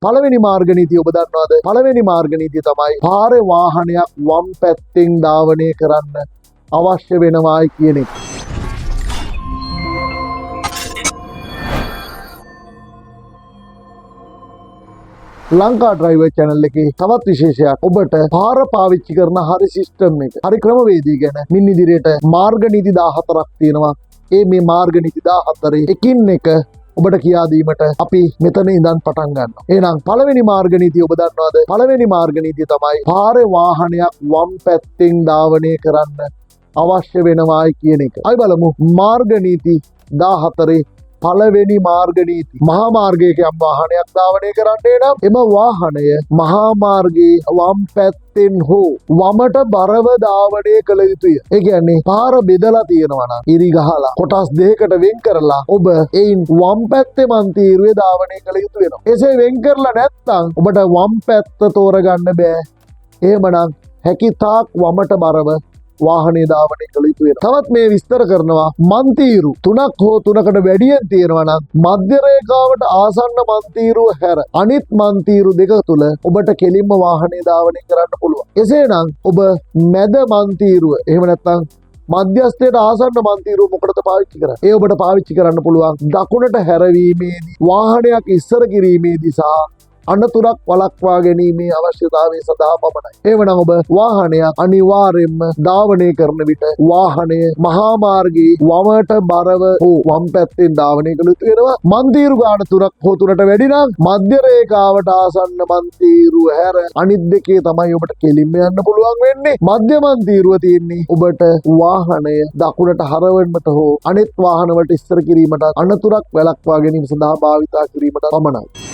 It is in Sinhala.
පළවෙනි මාර්ග නීතිය ඔබ දන්නවද? පළවෙනි මාර්ග නීතිය තමයි පාරේ වාහනයක් වම් පැත්තෙන් ධාවනය කරන්න අවශ්‍ය වෙනවායි කියන එක. ලංකා ඩ්‍රයිවර් channel එකේ තවත් විශේෂයක් ඔබට පාර පාවිච්චි කරන හරි සිස්ටම් එක, හරි ක්‍රමවේදී ගැන මින් ඉදිරියට මාර්ග නීති 14ක් තියෙනවා. මේ මාර්ග නීති 14 එකින් එක ඔබට කියා දීමට අපි මෙතන ඉඳන් පටන් ගන්නවා. එහෙනම් පළවෙනි මාර්ග නීතිය ඔබ දන්නවද? පළවෙනි මාර්ග නීතිය තමයි පාරේ වාහනයක් වම් පැත්තෙන් ධාවනය කරන්න අවශ්‍ය වෙනවායි කියන එක. අපි බලමු මාර්ග නීති 14 පළවෙනි මාර්ග නීති. මහා මාර්ගයක යම් වාහනයක් ධාවනය කරන්නේ නම් එම වාහනය මහා මාර්ගයේ වම් පැත්තෙන් හෝ වමට බරව ධාවනය කළ යුතුය. ඒ කියන්නේ පාර බෙදලා තියෙනවා නම් ඉරි ගහලා කොටස් දෙකකට වෙන් කරලා ඔබ එයින් වම් පැත්තේ මන්තිරුවේ ධාවනය කළ යුතු වෙනවා. එසේ වෙන් කරලා නැත්නම් ඔබට වම් පැත්ත තෝරගන්න බෑ. එහෙමනම් හැකිතාක් වමට බරව වාහනේ ධාවනය කළ යුතු වෙනවා. තවත් මේ විස්තර කරනවා මන්තිරු 3ක් හෝ 3කට වැඩියෙන් තියෙනවා නම් මධ්‍ය රේඛාවට ආසන්න මන්තිරුව හැර අනිත් මන්තිරු දෙක තුල ඔබට කෙලින්ම වාහනේ ධාවනය කරන්න පුළුවන්. එසේනම් ඔබ මැද මන්තිරුව එහෙම නැත්නම් මධ්‍යස්ථයට ආසන්න මන්තිරුව මොකටද පාවිච්චි කරන්නේ? ඒ ඔබට පාවිච්චි කරන්න පුළුවන් දකුණට හැරවීමේදී, වාහනයක් ඉස්සර කිරීමේදී සහ අනතුරක් වළක්වා ගැනීමේ අවශ්‍යතාවය සඳහා පමණයි. එවනම් ඔබ වාහනයක් අනිවාර්යයෙන්ම ධාවනය කරන විට වාහනය මහා මාර්ගයේ වමට බරව හෝ වම් පැත්තෙන් ධාවනය කළ යුතු වෙනවා. මන්තිරු ගාන 3ක් හෝ 3ට වැඩි නම් මධ්‍ය රේඛාවට ආසන්න මන්තිරු හැර අනිත් දෙකේ තමයි ඔබට කෙලින්ම යන්න පුළුවන් වෙන්නේ. මධ්‍ය මන්තිරුව තියෙන්නේ ඔබට වාහනය දකුණට හරවන්නට හෝ අනිත් වාහන වලට ඉස්සර කිරීමට අනතුරක් වළක්වා ගැනීම සඳහා භාවිතා කිරීමට පමණයි.